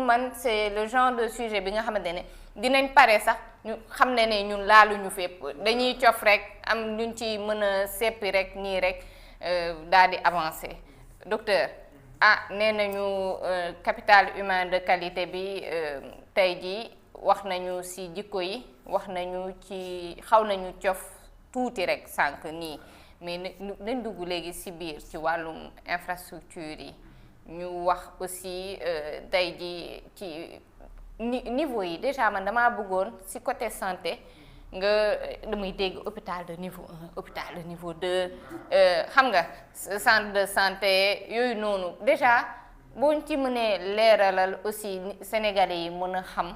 man c'est le genre de sujet bi nga xamante ne dinañ pare sax ñu xam ne ñun laaluñu fépp dañuy cof rek am luñ ci mën a seppi rek nii rek daal di avancer docteur nee nañu capital humain de qualité bi tey jii wax nañu ci jikko yi wax nañu ci xaw nañu cof tuuti rek sànq nii mais nañ dugg léegi ci biir ci wàllum infrastructure yi ñu wax aussi tey ji ci niveau yi déjà man damaa bëggoon ci côté santé nga damay dégg hôpital de niveau 1 hôpital de niveau 2 xam nga centre de santé yooyu noonu déjà boo ci mënee leeralal aussi sénégalais yi mën a xam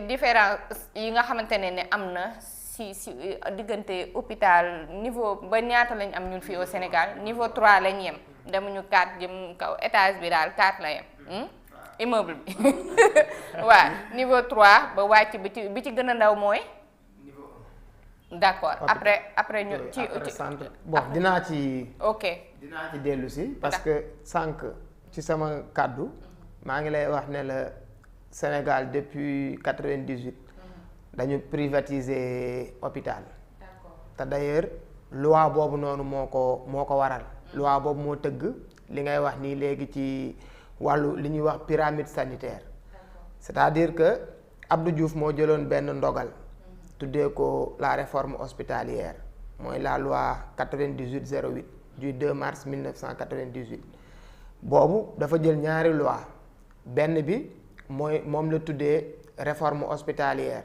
différence yi nga xamante ne am na si diggante hôpital niveau ba ñaata lañ am ñun fii au Sénégal niveau 3 lañ yem demuñu 4 jëm kaw étage bi daal 4 la yem immeuble bi waaw niveau 3 ba wàcc bi ci gën a ndaw mooy niveau 1 d'accord après ñu ci centre bon dinaa ci dellu si parce que sànq ci sama kàddu maa ngi lay wax ne la Sénégal depuis 98 dañu privatiser hôpital te d'ailleurs loi boobu noonu moo ko waral loi boobu moo tëgg li ngay wax nii léegi ci wàllu li ñuy wax pyramide sanitaire c'est-à-dire que Abdou Diouf moo jëloon benn ndogal tuddee ko la réforme hospitalière mooy la loi 98/08 du 2 mars 1998 boobu dafa jël ñaari loi benn bi moom la tuddee réforme hospitalière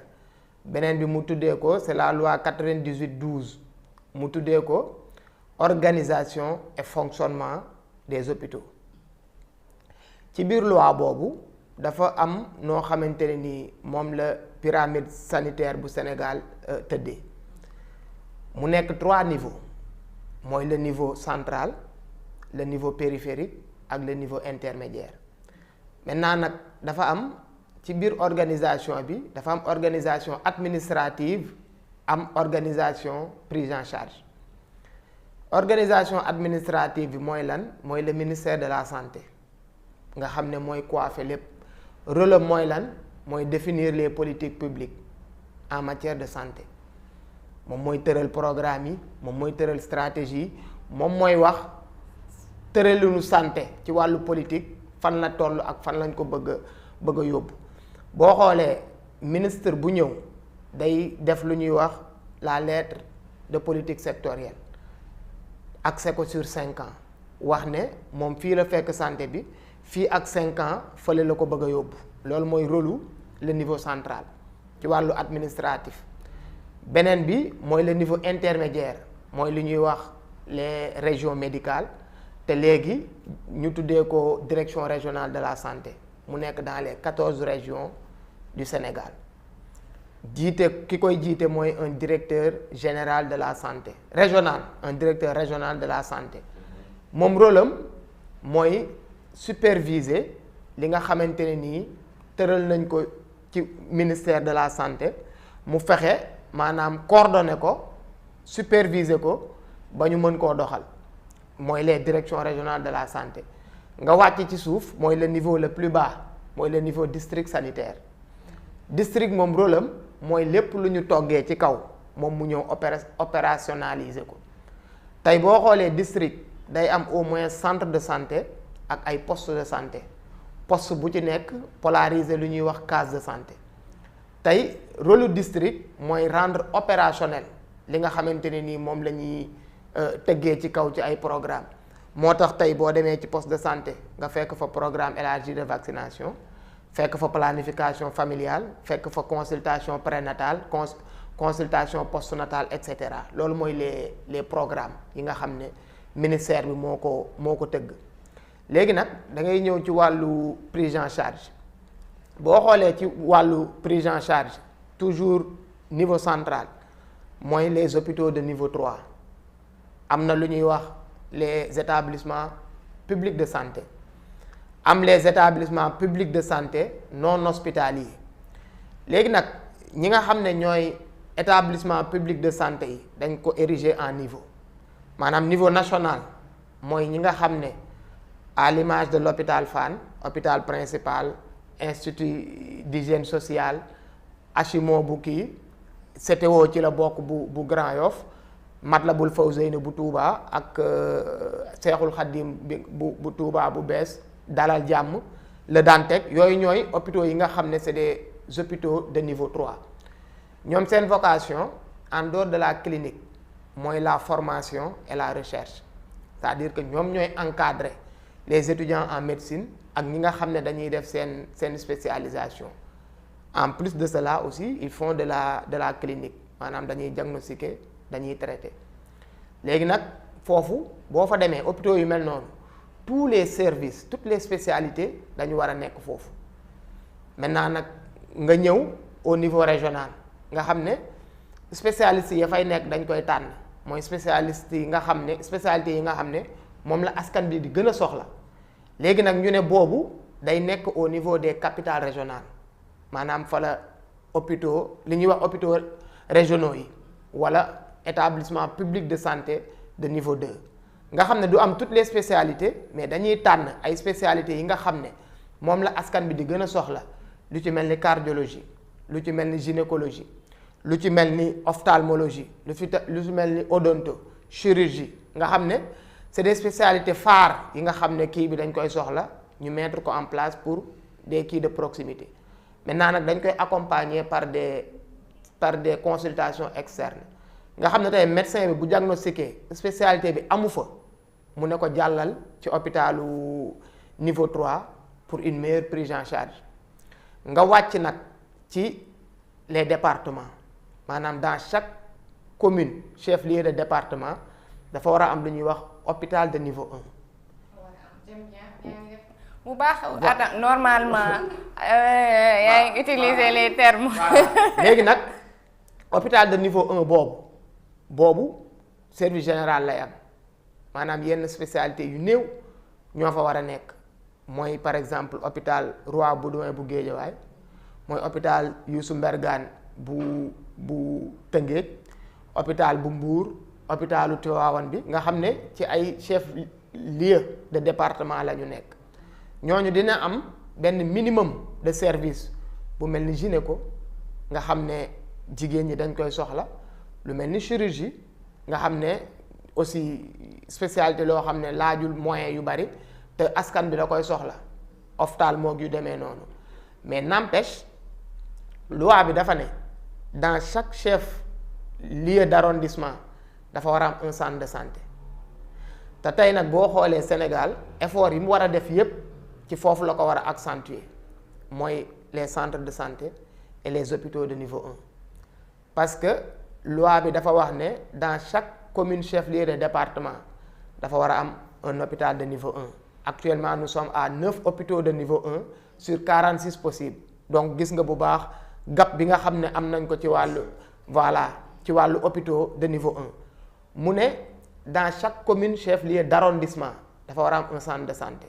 beneen bi mu tuddee ko c'est la loi 98/12 mu tuddee ko organisation et fonctionnement des hôpitaux ci biir loi boobu dafa am noo xamante ne ni moom la pyramide sanitaire bu Sénégal tëddee mu nekk 3 niveaux mooy le niveau central le niveau périphérique ak le niveau intermédiaire maintenant nag dafa am ci biir organisation bi dafa am organisation administrative am organisation prise en charge organisation administrative bi mooy lan mooy le ministère de la santé nga xam ne mooy coiffé lépp rôle mooy lan mooy définir les politiques publiques en matière de santé moom mooy tëral programme yi moom mooy tëral stratégie yi moom mooy wax tëralinu santé ci wàllu politique fan la toll ak fan lañ ko bëgg a yóbbu boo xoolee ministre bu ñëw day def lu ñuy wax la lettre de politique sectorielle axé ko sur 5 ans wax ne moom fii la fekk santé bi fii ak 5 ans fële la ko bëgg a yóbbu loolu mooy rôle le niveau central ci wàllu administratif beneen bi mooy le niveau intermédiaire mooy li ñuy wax les régions médicales te léegi ñu tuddee ko direction régionale de la santé mu nekk dans les 14 régions du Sénégal jiite ki koy jiite mooy un directeur général de la santé régional un directeur régional de la santé moom rôle am mooy superviser li nga xamante ne nii tëral nañ ko ci ministère de la santé mu fexe maanaam coordonner ko superviser ko ba ñu mën koo doxal mooy les directions régionales de la santé nga wàcc ci suuf mooy le niveau le plus bas mooy le niveau district sanitaire district moom rôle am mooy lépp lu ñu toggee ci kaw moom mu ñëw opérationnaliser ko tey boo xoolee district day am au moins centre de santé ak ay poste de santé poste bu ci nekk polariser lu ñuy wax case de santé tey rôle district mooy rendre opérationnel li nga xamante ne nii moom la ñuy tëggee ci kaw ci ay programme moo tax tey boo demee ci poste de santé nga fekk fa programme élargi de vaccination fekk fa planification familiale fekk fa consultation prénatale consultation postnatale et cetera loolu mooy les programmes yi nga xam ne ministère bi moo ko tëgg léegi nag da ngay ñëw ci wàllu prise en charge boo xoolee ci wàllu prise en charge toujours niveau central mooy les hôpitaux de niveau 3 am na lu ñuy wax les établissements publics de santé am les établissements publics de santé non hospitaliers léegi nag ñi nga xam ne ñooy établissement public de santé yi dañ ko ériger en niveau maanaam niveau national mooy ñi nga xam ne à l'image de l'hôpital Fann hôpital principal, institut d'hygiène sociale, HMO bu kii CTO ci la bokk bu Grand Yoff, Matlaboul Fawzeyni bu Touba ak Seexul Xaddim bu Touba bu bees, Dalal Jàmm, Le Dantec, yooyu ñooy hôpitaux yi nga xam ne c'est des hôpitaux de niveau 3. ñoom seen vocation en dehors de la clinique mooy la formation et la recherche, c'est-à-dire que ñoom ñooy encadrer les étudiants en médecine ak ñi nga xam ne dañuy def seen spécialisation. En plus de cela aussi ils font de la clinique, maanaam dañuy diagnostiquer, dañuy traiter. léegi nag foofu boo fa demee hôpitaux yu mel noonu tous les services, toutes les spécialités dañu war a nekk foofu. maintenant nag nga ñëw au niveau régional nga xam ne spécialistes yi fay nekk dañ koy tànn, mooy spécialistes yi nga xam ne spécialités yi nga xam ne moom la askan bi di gën a soxla. léegi nag ñu ne boobu day nekk au niveau des capitales régionales, maanaam fa la hôpitaux li ñuy wax hôpitaux régionaux yi wala établissement public de santé de niveau 2 nga xam ne du am toutes les spécialités, mais dañuy tànn ay spécialités yi nga xam ne moom la askan bi di gën a soxla, lu ci mel ni cardiologie, lu ci mel ni gynécologie, lu ci mel ni ophtalmologie, lu ci mel ni odonto, chirurgie, nga xam ne c'est des spécialités phares yi nga xam ne kii bi dañ koy soxla, ñu mettre ko en place pour des kii de proximité. maintenant nag dañ koy accompagner par des consultations externes nga xam ne tey médecin bi bu diagnostiqué spécialité bi amu fa mu ne ko jàllal ci hôpitalu niveau 3 pour une meilleure prise en charge. nga wàcc nag ci les départements, maanaam dans chaque commune chef-lieu de département dafa war a am lu ñuy wax hôpital de niveau 1. bu baax normalement yaa ngi utiliser les termes. léegi nag hôpital de niveau 1 boobu service général lay am, maanaam yenn spécialité yu néew ñoo fa war a nekk, mooy par exemple hôpital Roi Baudouin bu Guédiawaye, mooy hôpital Youssou Mbergane bu Tëngéej, hôpital bu Mbour, hôpitalu Tivaouane bi nga xam ne ci ay chef lieu de département la ñu nekk. ñooñu dina am benn minimum de service bu mel ni gynéco nga xam ne jigéen ñi dañ koy soxla, lu mel ni chirurgie nga xam ne aussi spécialité loo xam ne laajul moyen yu bari te askan bi da koy soxla, ophtalmo yu demee noonu. mais n'empêche loi bi dafa ne dans chaque chef lieu d'arrondissement dafa war a am un centre de santé. te tey nag boo xoolee Sénégal effort yi mu war a def yépp ci foofu la ko war a accentuer, mooy les centres de santé et les hôpitaux de niveau 1. parce que loi bi dafa wax ne dans chaque commune chef-lieu de département dafa war a am un hôpital de niveau 1. actuellement nous sommes à 9 hôpitaux de niveau 1 sur 46 possibles. donc gis nga bu baax gap bi nga xam ne am nañ ko ci wàllu ci wàllu hôpitaux de niveau 1. mu ne dans chaque commune chef-lieu d'arrondissement dafa war a am un centre de santé.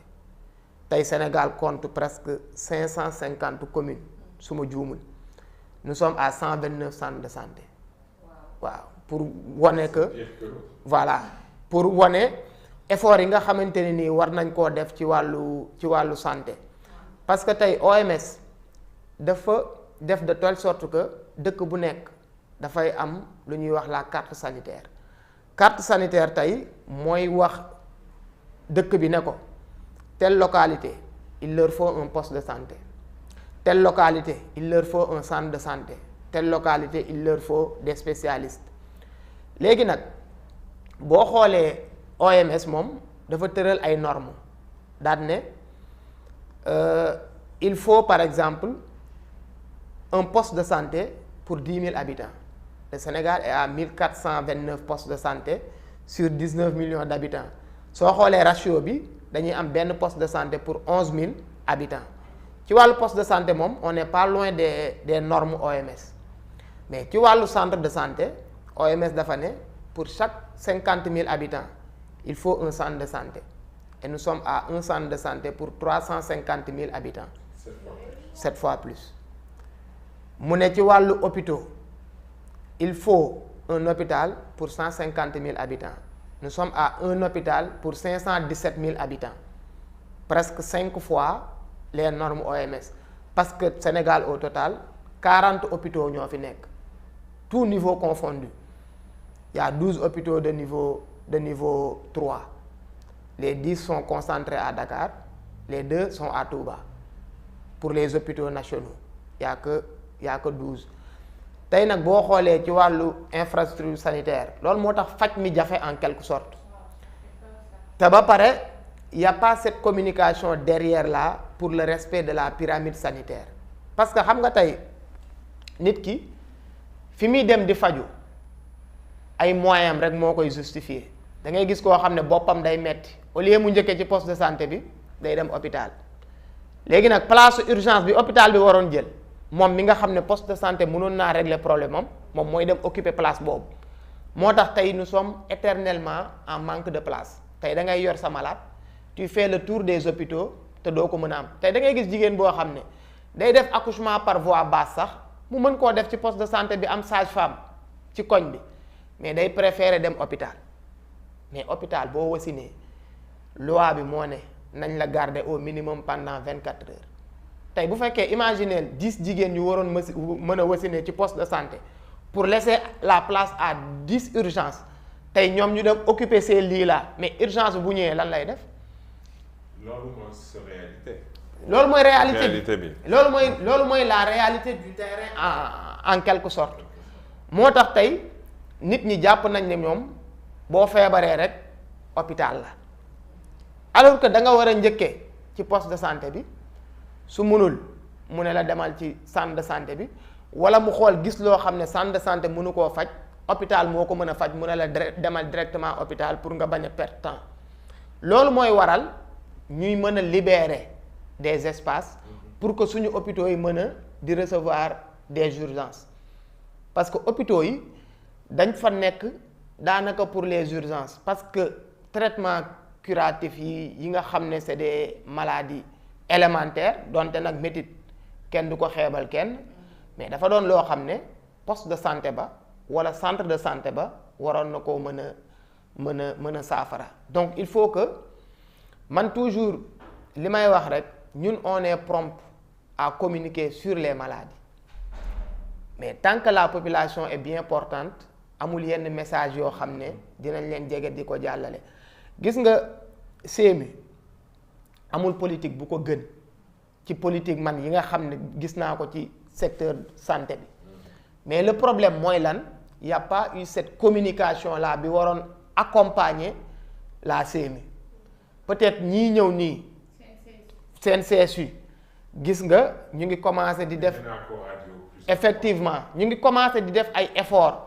tey Sénégal compte presque 550 communes su ma juumul, nous sommes à 129 centres de santé. waaw pour wane que pour wane effort yi nga xamante ne nii war nañ koo def ci wàllu santé. parce que tey OMS dafa def de telle sorte que dëkk bu nekk dafay am lu ñuy wax la carte sanitaire. carte sanitaire tey mooy wax dëkk bi ne ko telle localité il leur faut un poste de santé, telle localité il leur faut un centre de santé, telle localité il leur faut des spécialistes. léegi nag boo xoolee OMS moom dafa tëral ay normes daal ne il faut par exemple un poste de santé pour 10 000 habitants. Le Sénégal est à 1429 postes de santé sur 19 millions d'habitants. soo xoolee ratio bi dañuy am benn poste de santé pour 11 000 habitants. ci wàllu poste de santé moom on n'est pas loin des normes OMS, mais ci wàllu centre de santé OMS dafa ne pour chaque 50 000 habitants il faut un centre de santé, et nous sommes à un centre de santé pour 350 000 habitants. 7 fois plus. mu ne ci wàllu hôpitaux il faut un hôpital pour 150 000 habitants. Nous sommes à un hôpital pour 517 000 habitants, presque 5 fois les normes OMS parce que Sénégal au total 40 hôpitaux ñoo fi nekk tout niveau confondu il y a 12 hôpitaux de niveau 3 les 10 sont concentrés à Dakar les 2 sont à Touba pour les hôpitaux nationaux il y a que 12 tey nag boo xoolee ci wàllu infrastructure sanitaire loolu moo tax faj mi jafe en quelque sorte te ba pare y a pas cette communication derrière là pour le respect de la pyramide sanitaire parce que xam nga tey nit ki fi muy dem di faju ay moyens rek moo koy justifier da ngay gis koo xam ne boppam day metti au lieu mu njëkkee ci poste de santé bi day dem hôpital léegi nag place urgence bi hôpital bi waroon jël moom mi nga xam ne poste de santé mënoon naa régler problème am moom mooy dem occuper place boobu moo tax tey nous sommes éternellement en manque de place tey da ngay yor sa malade tu fais le tour des hôpitaux te doo ko mën a am tey da ngay gis jigéen boo xam ne day def accouchement par voie basse sax mu mën koo def ci poste de santé bi am sage-femme ci koñ bi mais day préférer dem hôpital mais hôpital boo wasinee loi bi moo ne nañ la garder au minimum pendant 24 heures tey bu fekkee imaginez 10 jigéen yu waroon mën a wasinee ci poste de santé pour laisser la place à 10 urgences tey ñoom ñu dem occuper ces lits là mais urgence bu ñëwee lan lay def. loolu mooy sa réalité. loolu mooy réalité bi loolu mooy la réalité du terrain en quelque sorte moo tax tey nit ñi jàpp nañ ne ñoom boo feebaree rek hôpital la alors que da nga war a njëkkee ci poste de santé bi su mënul mu ne la demal ci centre de santé bi wala mu xool gis loo xam ne centre de santé mënu koo faj hôpital moo ko mën a faj mu ne la demal directement hôpital pour nga bañ a perdre temps loolu mooy waral ñuy mën a libérer des espaces pour que suñu hôpitaux yi mën a di recevoir des urgences parce que hôpitaux yi dañ fa nekk daanaka pour les urgences parce que traitement curatif yi nga xam ne c'est des maladies élémentaires donte nag métit kenn du ko xeebal kenn mais dafa doon loo xam ne poste de santé ba wala centre de santé ba waroon na koo mën a saafara donc il faut que man toujours li may wax rek ñun on est prompt à communiquer sur les maladies mais tant que la population est bien portante amul yenn message yoo xam ne dinañ leen jege di ko jàllale gis nga CMU amul politique bu ko gën ci politique man yi nga xam ne gis naa ko ci secteur santé bi mais le problème mooy lan y a pas eu cette communication là bi waroon accompagner la CMU peut-être ñii ñëw nii seen CSU gis nga ñu ngi commencer di def effectivement ñu ngi commencer di def ay efforts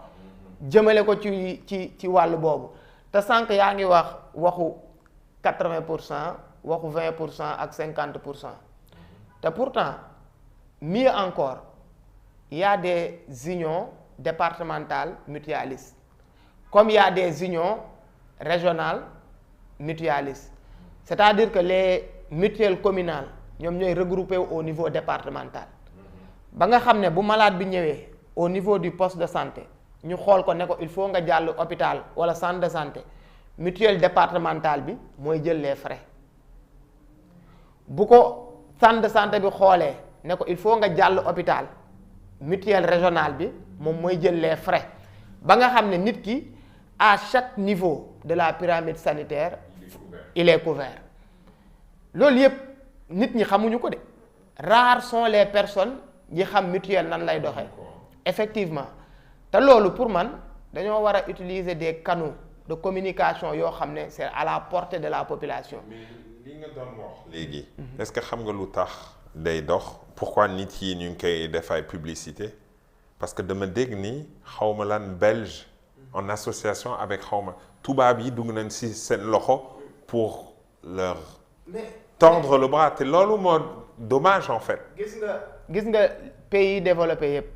jëmale ko ci wàllu boobu te sànq yaa ngi waxu 80% waxu 20% ak 50% te pourtant mieux encore il y a des unions départementales mutualistes comme il y a des unions régionales mutualistes c'est-à-dire que les mutuelles communales ñoom ñooy regroupé au niveau départemental ba nga xam ne bu malade bi ñëwee au niveau du poste de santé ñu xool ko ne ko il faut nga jàll hôpital wala centre de santé mutuelle départementale bi mooy jël les frais bu ko centre de santé bi xoolee ne ko il faut nga jàll hôpital mutuelle régionale bi moom mooy jël les frais ba nga xam ne nit ki à chaque niveau de la pyramide sanitaire il est couvert loolu yëpp nit ñi xamuñu ko de rares sont les personnes yi xam mutuelle nan lay doxee effectivement te loolu pour man dañoo war a utiliser des canaux de communication yoo xam ne c'est à la portée de la population. mais li nga doon wax léegi. est-ce que xam nga lu tax day dox pourquoi nit yi ñu ngi koy def ay publicité parce que dama dégg ni xawma lan belge en association avec xawma tubaab yi dugg nañ ci seen loxo pour leur tendre le bras te loolu moo dommage en fait. gis nga pays développé yépp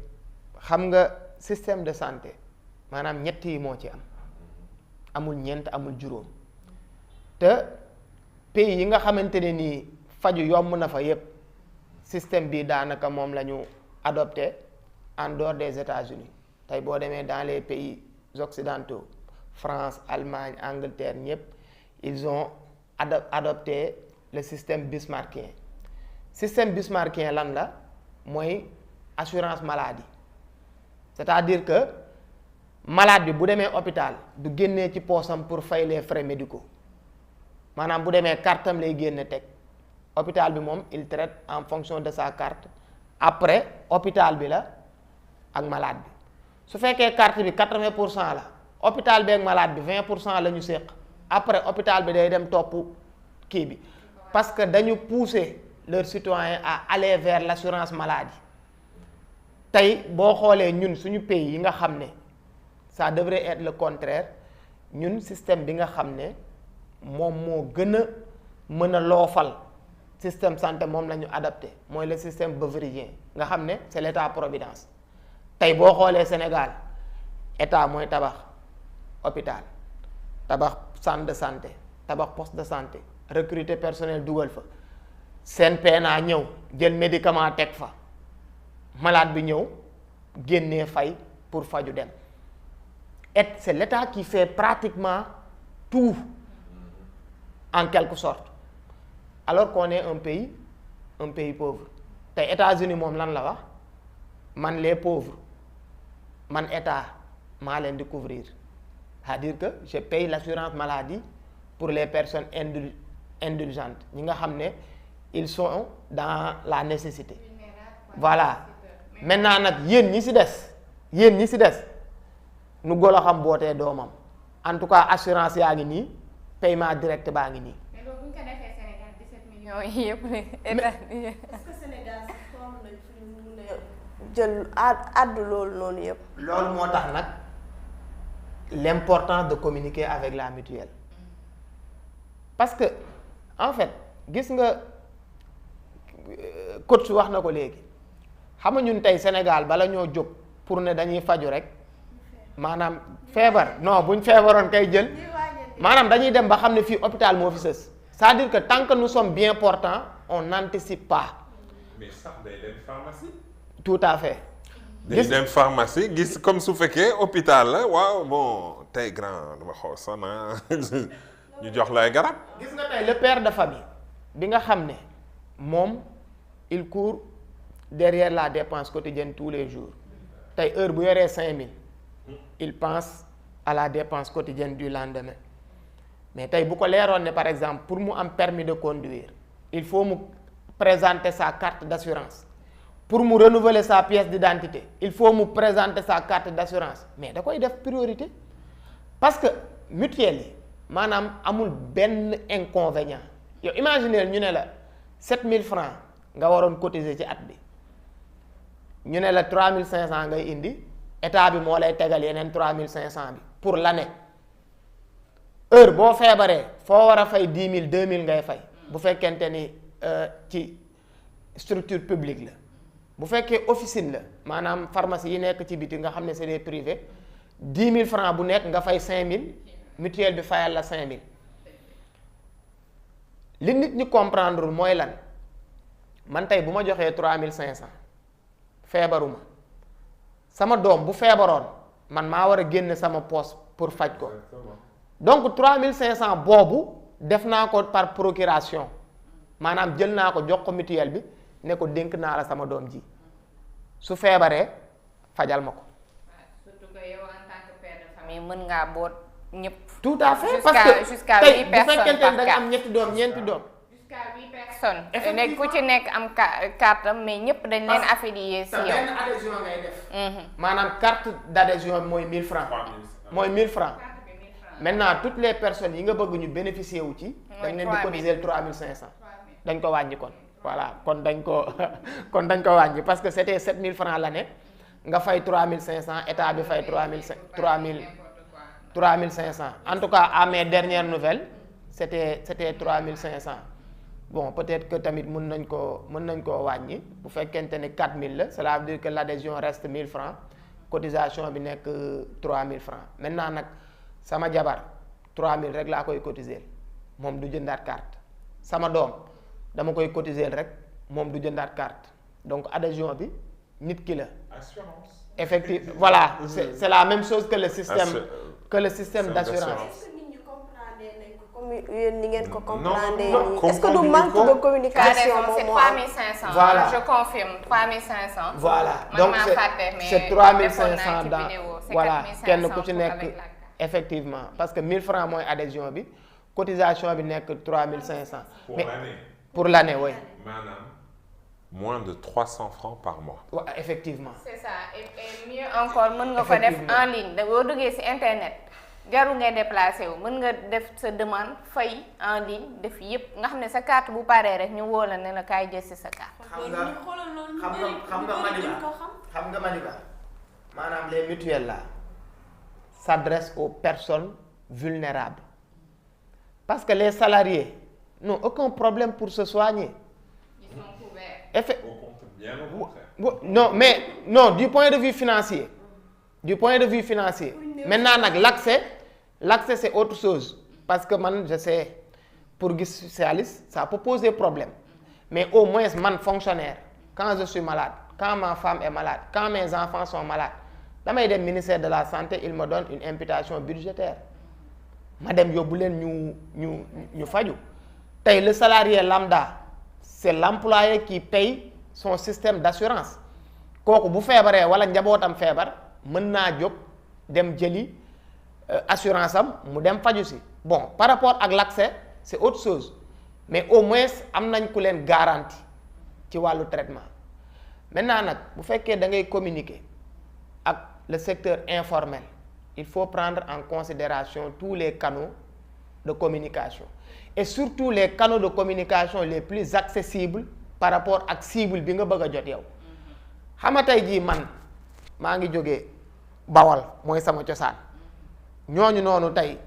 xam nga système de santé maanaam ñett yi moo ci am amul ñeent amul juróom te pays yi nga xamante ne nii faju yomb na fa yépp système bi daanaka moom la ñu adopté en dehors des États-Unis tey boo demee dans les pays occidentaux France Allemagne Angleterre ñépp ils ont adopté le système bismarckien système bismarckien lan la mooy assurance maladie c'est-à-dire que malade bi bu demee hôpital du génnee ci poosam pour fay les frais médicaux maanaam bu demee cartam lay génne teg hôpital bi moom il traite en fonction de sa carte après hôpital bi la ak malade bi su fekkee carte bi 80% la hôpital bi ak malade bi 20% la ñu séq après hôpital bi day dem topp kii bi parce que dañu pousser leurs citoyens à aller vers l'assurance maladie tey boo xoolee ñun suñu pays yi nga xam ne ça devrait être le contraire ñun système bi nga xam ne moom moo gën a mën a loofal système santé moom la ñu adapté mooy le système beveridien nga xam ne c'est l'état providence tey boo xoolee Sénégal état mooy tabax hôpital tabax centre de santé tabax poste de santé recruter personnel dugal fa seen PNA ñëw jël médicament teg fa malade bi ñëw génnee fay pour faju dem et c'est l'état qui fait pratiquement tout en quelque sorte alors qu'on est un pays pauvre tey États-Unis moom lan la wax man les pauvres man état maa leen di couvrir c'est-à-dire que je paye l'assurance maladie pour les personnes indulgentes ñi nga xam ne ils sont dans la nécessité voilà maintenant nag yéen ñi ci des nu golo xam bootee doomam en tout cas assurance yaa ngi nii paiement direct baa ngi nii. mais loolu bu ñu ko defee Sénégal 17 millions yi yëpp état bi. est-ce que Sénégal sax toll nañ fi ñu mun a jël àddu loolu noonu yëpp. loolu moo tax nag l'importance de communiquer avec la mutuelle parce que en fait gis nga coach wax na ko léegi xam nga ñun tey Sénégal bala ñoo jóg pour ne dañuy faju rek maanaam feebar non buñ feebaroon kay jël maanaam dañuy dem ba xam ne fii hôpital moo fi sës c'est-à-dire que tant que nous sommes bien portants on n'anticipe pas. mais sax day dem pharmacie. tout à fait. day dem pharmacie gis comme su fekkee hôpital la waaw bon tey grand dama xaw sana ñu jox lay garab. gis nga tey le père de famille bi nga xam ne moom il court derrière la dépense quotidienne tous les jours tey heure bu yoree 5000 il pense à la dépense quotidienne du lendemain mais tey bu ko leeroon ne par exemple pour mu am permis de conduire il faut mu présenter sa carte d'assurance pour mu renouveler sa pièce d'identité il faut mu présenter sa carte d'assurance mais da koy def priorité parce que mutuelle yi maanaam amul benn inconvénient yow imaginer ñu ne la 7000 francs nga waroon cotiser ci at bi ñu ne la 3500 ngay indi état bi moo lay tegal yeneen 3500 bi pour l'année heure boo feebaree foo war a fay 10 000 2 000 ngay fay bu fekkente ni ci structure publique la bu fekkee officine la maanaam pharmacie yi nekk ci biti nga xam ne c'est des privés 10 000 francs bu nekk nga fay 5000 mutuelle bi fayal la 5000 li nit ñi comprendre mooy lan man tey bu ma joxee 3500 feebaruma sama doom bu feebaroon man maa war a génne sama poche pour faj ko donc 3500 boobu def naa ko par procuration maanaam jël naa ko jox ko mutuelle bi ne ko dénk naa la sama doom ji su feebaree fajal ma ko. surtout que yow en tant que père de famille mën ngaa boot ñëpp. tout à fait parce que jusqu'à tey 8 bu personnes fekkente par ne da nga am ñetti doom ñeenti doom. jusqu'à 8 personnes. nekk ku ci nekk am carte mais ñëpp dañ leen affilier si yow. benn adhésion ngay def. maanaam carte d'adhésion mooy 1000 francs. mooy 1000 francs. maintenant toutes les personnes yi nga bëgg ñu bénéficier wu ci. dañ leen di cotiser 3500. dañ ko wàññi kon. voilà kon dañ ko wàññi parce que c'était 7000 francs l'année nga fay 3500 état bi fay 3500 en tout cas à mes dernières nouvelles c'était 3500 bon peut-être que tamit mën nañ koo wàññi bu fekkente ne 4000 la cela veut dire que l'adhésion reste 1000 francs cotisation bi nekk 3000 francs maintenant nag sama jabar 3000 rek laa koy cotiser moom du jëndaat carte sama doom dama koy cotiser rek moom du jëndaat carte donc adhésion bi nit ki la. assurance. effectivement voilà c'est la même chose que le système. d'assurance. est-ce que nit ñi comprendre nañ ko comme yéen ni ngeen ko comprendre non, est-ce que du manque de communication c'est 3500. Voilà. Je confirme 3500. voilà Man donc maa fàtte, mais c'est defoon naa 3500 ci dans vidéo, c'est voilà 4500 kenn ku ci pour nekk avec la carte. effectivement parce que 1000 francs mooy adhésion bi cotisation bi nekk 3500 Pour mais l'année. pour l'année oui Madame, moins de 300 francs par mois. Ouais, effectivement C'est ça et mieux encore mën nga ko def Effectivement. en ligne da boo duggee ci internet jarul ngay déplacé wu mën nga def sa demande fay en ligne def yépp nga xam ne sa carte bu paree rek ñu woo la ne la kaay jël ci sa carte. xam nga Madiba maanaam les mutuelles là s'adressent aux personnes vulnérables parce que les salariés n'ont aucun problème pour se soigner. Ils sont couverts. Bien au contraire. Non mais non du point de vue financier maintenant nag l'accès c'est autre chose parce que man je sais pour gis spécialiste ça peut poser problème mais au moins man fonctionnaire quand je suis malade quand ma femme est malade quand mes enfants sont malades damay dem ministère de la santé il me donne une imputation budgétaire ma dem yóbbu leen ñu faju tey le salarié lambda c'est l'employé qui paye son système d'assurance kooku bu feebaree wala njabootam feebar mën naa jóg dem jëli assurance am mu dem faju si bon par rapport ak l'accès c'est autre chose mais au moins am nañ ku leen garantie ci wàllu traitement maintenant nag bu fekkee da ngay communiquer ak le secteur informel il faut prendre en considération tous les canaux de communication et surtout les canaux de communication les plus accessibles par rapport ak cible bi nga bëgg a jot yow xam nga tey jii man maa ngi jógee Bawol mooy sama cosaan ñooñu noonu tey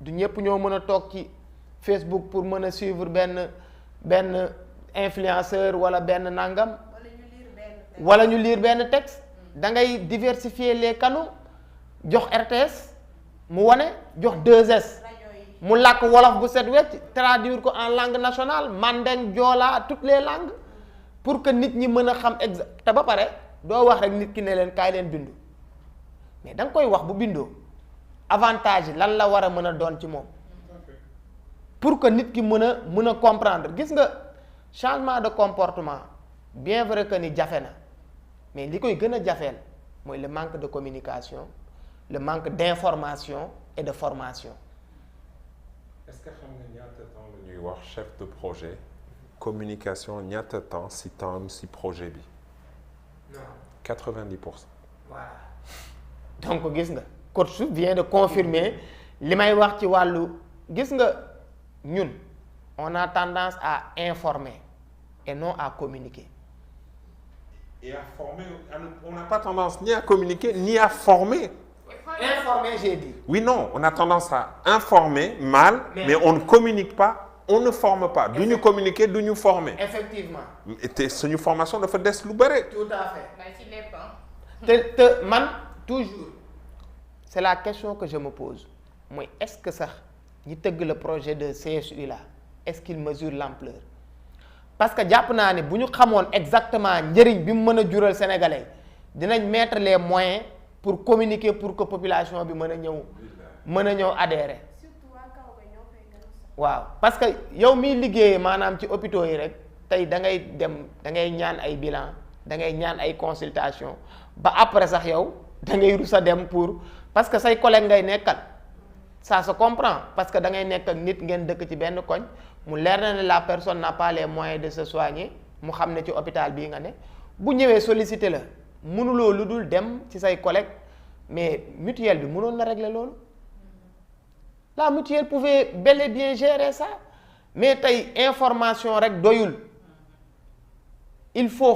du ñëpp ñoo mën a toog ci Facebook pour mën a suivre benn influenceur wala benn nangam wala ñu lire benn texte da ngay diversifier les canaux jox RTS mu wane jox 2S mu làkk wolof bu set wecc traduire ko en langue nationale mandeng joola toutes les langues pour que nit ñi mën a xam exact te ba pare doo wax rek nit ki ne leen kaay leen bindu mais da nga koy wax bu bindoo avantage lan la war a mën a doon ci moom pour que nit ki mën a comprendre gis nga changement de comportement bien vrai que ni jafe na mais li koy gën a jafeel mooy le manque de communication le manque d'information et de formation. Est-ce que xam nga ñaata temps la ñuy wax chef de projet communication ñaata temps si projet bi. non 90%. voilà donc gis nga coach vient de confirmer li may wax ci wàllu gis nga ñun on a tendance à informer et non à communiquer. Et à former, on n'a pas tendance ni à communiquer ni à former. Informer, j'ai dit. Oui, non, on a tendance à informer mal, mais on ne communique pas, on ne forme pas. Du ñu communiquer, du ñu former. Effectivement. te suñu formation dafa des lu bëre. Tout à fait. Bah, ci lépp. te man toujours c'est la question que je me pose mooy est-ce que sax ñi tëgg le projet de CSU là est-ce qu'il mesure l'ampleur parce que jàpp naa ne bu ñu xamoon exactement njëriñ bi mu mën a jural sénégalais dinañ mettre les moyens pour communiquer pour que population bi mën a ñëw adhérer waaw parce que yow miy liggéeyee maanaam ci hôpitaux yi rek tey da ngay ñaan ay bilan da ngay ñaan ay consultation ba après sax yow da ngay rus a dem pour parce que say collègue ngay nekkal ça se comprend parce que da ngay nekk ak nit ngeen dëkk ci benn koñ mu leer na ne la personne n'a pas les moyens de se soigner mu xam ne ci hôpital bii nga ne bu ñëwee solliciter la mënuloo lu dul dem ci say collègue mais mutuelle bi mënoon na régler loolu la mutuelle pouvait bel et bien gérer ça mais tey information rek doyul il faut